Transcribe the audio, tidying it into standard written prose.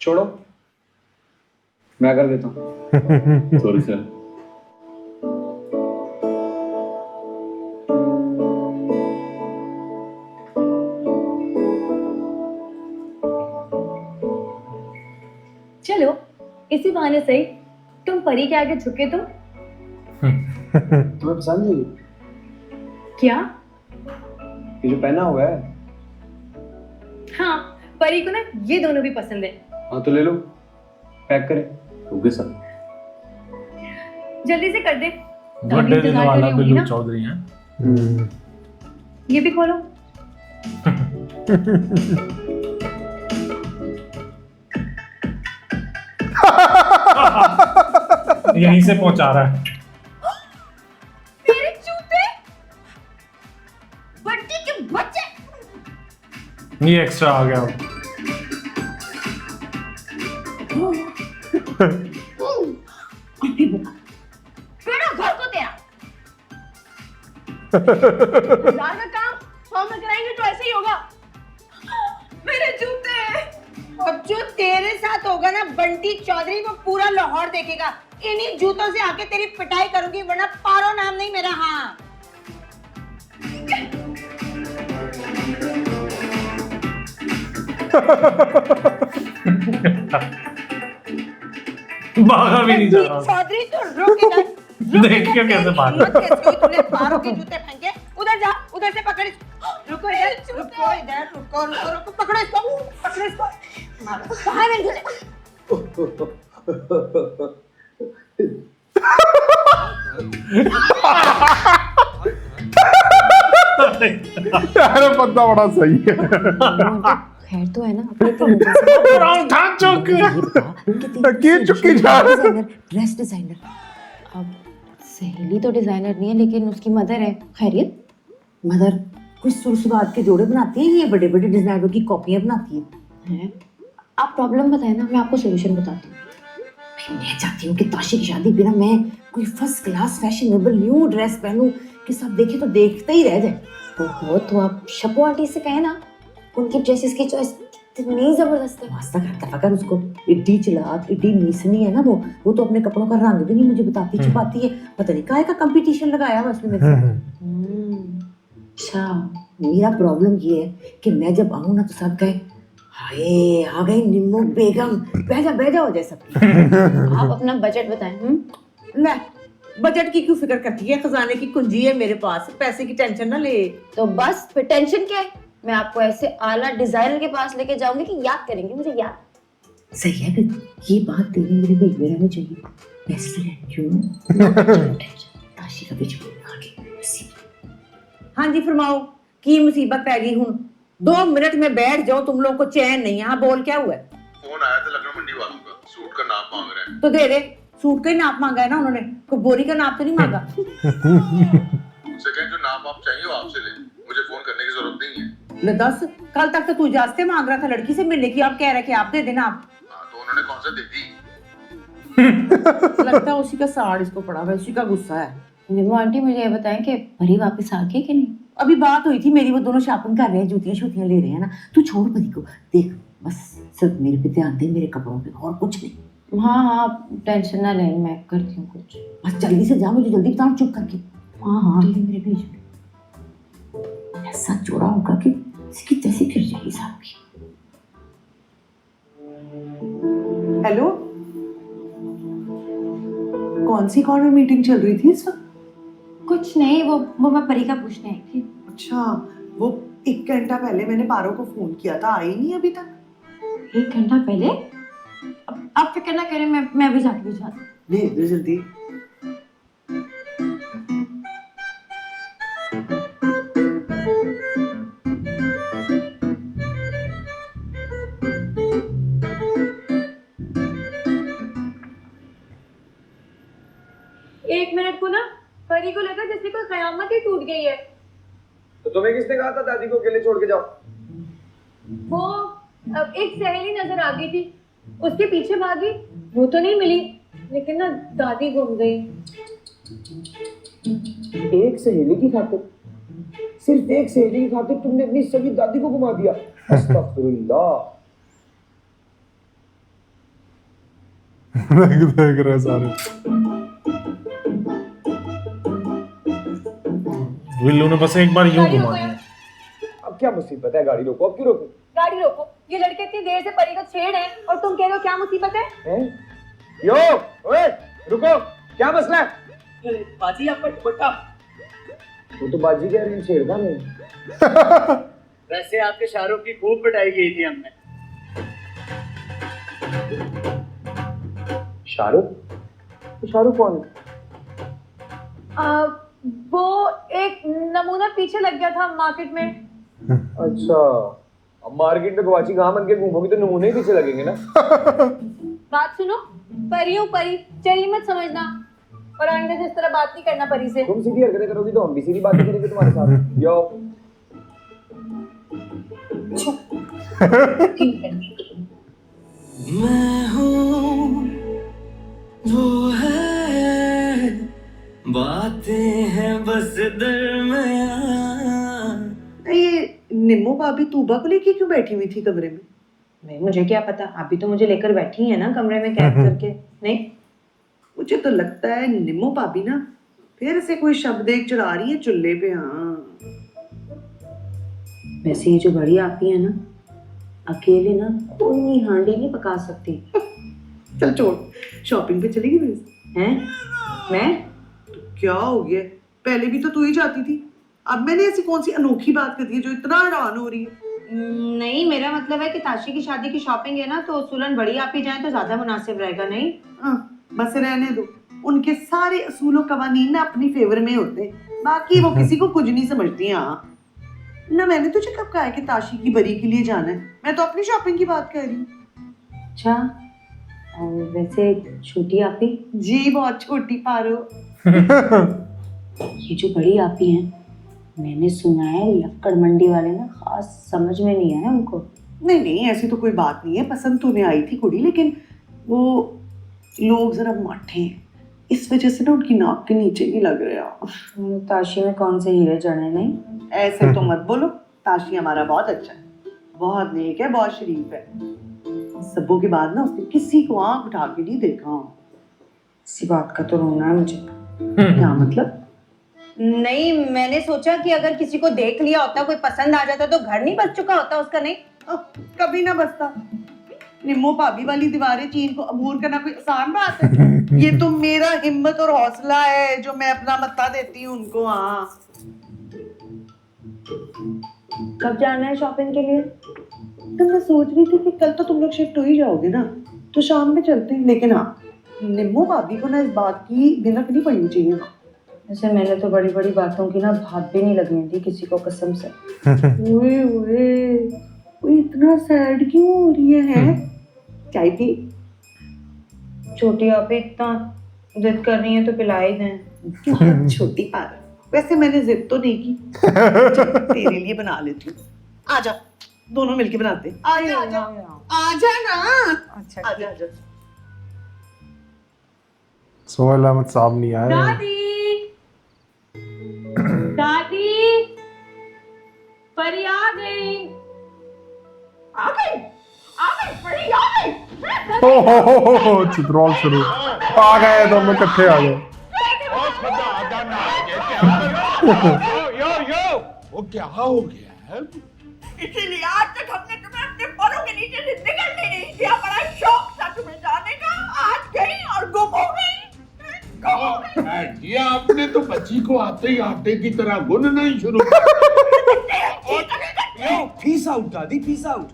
छोड़ो, मैं कर देता हूँ। Sorry sir. चलो इसी बहाने सही तुम परी के आगे झुके तो। तुम्हें पसंद है क्या? ये जो पहना हुआ है? हाँ, परी को ना ये दोनों भी पसंद है। हाँ तो ले लो, पैक करें। Okay sir. जल्दी से कर दे। बर्थडे देने इंतजार कर वाला रही होंगी बिल्लू ना? चौधरी हैं। ये भी खोलो। यहीं से पहुंचा रहा है। मेरे जूते, बट्टी के बच्चे। ये एक्स्ट्रा आ गया। बेटा घर तो तेरा। बाजार का काम 100 में कराएंगे तो ऐसे ही होगा। मेरे जूते। अब जो तेरे साथ होगा ना बंटी चौधरी, वो पूरा लाहौर देखेगा। इन्हीं जूतों से आके तेरी पिटाई करूंगी, वरना पारो नाम नहीं मेरा। हाँ भागा भी नहीं जा रहा। चौधरी तो रुक इधर। देख के कैसे भाग हिम्मत कैसे हुई तूने पारो के जूते फेंके? उधर जा, उधर से पकड़। रुको इधर, रुको इधर, रुको रुको रुको, पकड़ो इसको, पकड़ो इसको। मारो, कहाँ है मेरे जूते? यार बंदा बड़ा सही है। खैर तो है ना, अपने की चुकी जा ड्रेस डिजाइनर। अब सहेली तो डिजाइनर नहीं है, लेकिन उसकी मदर है। खैरियत? मदर कुछ सुरसुबात के जोड़े बनाती है, ये बड़े बड़े डिजाइनरों की कॉपियां बनाती हैं? आप प्रॉब्लम बताए ना, मैं आपको सोल्यूशन बताती हूँ। मैं चाहती हूँ कि ताशी की शादी पे ना मैं कोई first class fashionable new dress पहनूं कि सब देखे तो देखते ही रह जाए। ओहो, तो आप शपो आंटी से कहे ना, उनकी ड्रेसेस की चॉइस कितनी जबरदस्त है। वास्ता करता फकर उसको, इड्डी चलाक इड्डी नीसनी है ना वो तो अपने कपड़ों का रंग भी नहीं मुझे बताती, छुपाती है। पता नहीं काहे का कंपटीशन लगाया हुआ उसने मेरे साथ। अच्छा, मेरा प्रॉब्लम ये है कि मैं जब आऊँ ना तो सब कहे हाय आ गई निम्मो बेगम, बह जा हो जाए सबकी। आप अपना बजट बताएं। ले, बजट की क्यों फिक्र करती है? खजाने की कुंजी है मेरे पास, पैसे की टेंशन ना ले। तो बस फिर टेंशन क्या है? मैं आपको ऐसे आला डिजाइनर के पास लेके जाऊंगी कि याद करेंगे मुझे। याद सही है, फिर ये बात तेरी मेरे बीच में रहनी चाहिए। बेस्ट फ्रेंड क्यों ताशी का बीच में आगे। हाँ जी फरमाओ, की मुसीबत पै गई हूँ? 2 मिनट में बैठ जाओ, तुम लोगों को चैन नहीं। यहाँ बोल क्या हुआ है? फोन आया था लखनऊ मंडी वालों का, सूट का नाप मांग रहे हैं। तो दे दे, सूट का ही नाप मांगा है ना उन्होंने, कोई बोरी का नाप तो नहीं मांगा। उनसे कहें जो नाप आप चाहिए वो आपसे ले, मुझे फोन करने की जरूरत नहीं है। ले दस, कल तक तो तू इजाजतें मांग रहा था लड़की से मिलने की, अब कह रहा है कि आप दे देना। आप तो उन्होंने कौन सा दे दी? लगता है उसी का साड़ इसको पड़ा हुआ है, उसी का गुस्सा है। निम्मो आंटी, मुझे ये बताएं कि परी वापस आ गई कि नहीं? अभी बात हुई थी मेरी, वो दोनों शॉपिंग कर रहे हैं, जूतियां शूतियां ले रहे हैं ना। तू छोड़ परी को, देख बस सिर्फ मेरे पे ध्यान दे, मेरे कपड़ों पे, और कुछ नहीं। हाँ, आप टेंशन ना लें, मैं करती हूँ कुछ। बस जल्दी से जा, मुझे जल्दी बताओ चुप करके। हाँ, तेरे मेरे बीच में ऐसा जोड़ा होगा कि इसकी तैसी फिर जाएगी साहब की। हेलो, कौन सी कॉर्नर मीटिंग चल रही थी इस वक्त? कुछ नहीं, वो मैं परी का पूछने आई थी। अच्छा, वो 1 घंटा पहले मैंने पारो को फोन किया था, आई नहीं अभी तक। 1 घंटा पहले? अब फिक्र ना करें, मैं भी जाके भिजवा दूँ। ले दे जल्दी। एक मिनट को ना परी को लगा जैसे कोई कयामत ही टूट गई है। तो तुम्हें किसने कहा था दादी को अकेले छोड़ के जाओ? वो अब एक सहेली नजर आ गई थी, उसके पीछे भागी, वो तो नहीं मिली, लेकिन ना दादी गुम गई। एक सहेली की खातिर, सिर्फ एक सहेली की खातिर तुमने अपनी सगी दादी को घुमा दिया। अस्तगफुरुल्लाह। देख रहे सारे। विल्लू ने बस एक बार यूं गाड़ी घुमा रोको दिया। यार, अब क्या मुसीबत है, गाड़ी रोको, अब क्यों रोको? गाड़ी रोको। ये लड़के इतनी देर से परी को छेड़ है और तुम कह रहे हो क्या मुसीबत है? हैं? यो, ओए, रुको, क्या मसला है? बाजी आपका दुपट्टा। वो तो बाजी कह रही है, छेड़ता नहीं। वैसे आपके शाहरुख की खूब पिटाई की थी हमने। शाहरुख? तो शाहरुख कौन है? वो एक नमूना पीछे लग गया था मार्केट में। अच्छा, अब मार्केट में गवाची कहाँ बन के घूमोगी तो नमूने ही पीछे लगेंगे ना। बात सुनो, परी हूँ परी, चली मत समझना। और आइंदा जिस तरह बात नहीं करना परी से। तुम सीधी हरकतें करोगी तो हम भी सीधी बातें करेंगे तुम्हारे साथ। यो, ठीक है। मैं हूँ वो है, बातें हैं बस दरमियां। ये निम्मो भाभी तूबा को लेके क्यों बैठी हुई थी कमरे में? नहीं, मुझे क्या पता, अभी तो मुझे लेकर बैठी है ना कमरे में कैद करके। नहीं, मुझे तो लगता है निम्मो भाभी ना फिर से कोई शब्द एक चढ़ा रही है चूल्हे पे। हाँ, वैसे ये जो बड़ी आपी है ना, अकेले ना कोई हांडी नहीं पका सकती। चल छोड़, शॉपिंग पे चलेगी मेरे से? हैं? मैं? तो क्या हो गया, पहले भी तो तू ही जाती थी, अब मैंने ऐसी कौन सी अनोखी बात कर दी है जो इतना हैरान हो रही है? नहीं, मेरा मतलब है कि ताशी की शादी की शॉपिंग है ना, तो उसूलन बड़ी आपी जाए तो ज्यादा मुनासिब रहेगा। नहीं? हाँ, बस रहने दो, उनके सारे असूलों कवानीन ना अपनी फेवर में होते हैं, बाकी वो किसी को कुछ नहीं समझती। हाँ ना, मैंने तुझे कब कहा है कि ताशी की बरी के लिए जाना है? मैं तो अपनी शॉपिंग की बात कर रही हूँ। अच्छा, और वैसे छोटी आपी? जी बहुत छोटी पारो। ये जो बड़ी आपी हैं, मैंने सुना है लक्कड़ मंडी वाले ना खास समझ में नहीं आया उनको। नहीं नहीं, ऐसी तो कोई बात नहीं है, पसंद तो उन्हें आई थी कुड़ी, लेकिन वो लोग जरा माठे हैं, इस वजह से ना उनकी नाक के नीचे नहीं लग रहा। ताशी में कौन से हीरे जड़े? नहीं, ऐसे तो मत बोलो, ताशी हमारा बहुत अच्छा है, बहुत नेक है, बहुत शरीफ है। सबों के बाद ना उसने किसी को आंख उठा के नहीं देखा। इसी बात का तो रोना है मुझे। क्या मतलब? नहीं, मैंने सोचा कि अगर किसी को देख लिया होता, कोई पसंद आ जाता तो घर नहीं बच चुका होता उसका। नहीं, कभी ना बसता। निम्मो भाभी वाली दीवारें चीन को अबूर करना कोई आसान बात है? ये तो मेरा हिम्मत और हौसला है जो मैं अपना मत्ता देती हूँ उनको। हाँ, कब जाना है शॉपिंग के लिए? तो मैं सोच रही थी कि कल तो तुम लोग शिफ्ट हो ही जाओगे ना, तो शाम में चलते हैं। लेकिन हाँ, निम्मो भाभी को ना इस बात की भिनक नहीं पड़नी चाहिए। वैसे मैंने तो बड़ी बड़ी बातों की ना भाप भी नहीं लगनी थी किसी को, कसम से। ओए ओए, वो इतना सैड क्यों हो रही है? चाय पी? छोटी आप इतना जिद कर रही है तो पिला ही दें। छोटी पार, वैसे मैंने जिद तो नहीं की, तेरे लिए बना लेती हूँ। आजा, दोनों मिलके बनाते हैं। आजा आजा आजा ना। अच्छा, आजा आजा। सोहेल अहमद साहब नहीं आए। दादी, दादी, परी आ गई। आ गई परी आ गई। हो चित्रोल शुरू आ गए, दोनों इकट्ठे आ गए। वो क्या हो गया है? इसीलिए आज तक हमने तुम्हें अपने पैरों के नीचे से निकलने नहीं दिया। बड़ा शौक था तुम्हें जाने का, आज गई और गुम हो गई। ये आपने तो बच्ची को आते ही आटे की तरह गुनना ही शुरू फीस आउट दादी, फीस आउट।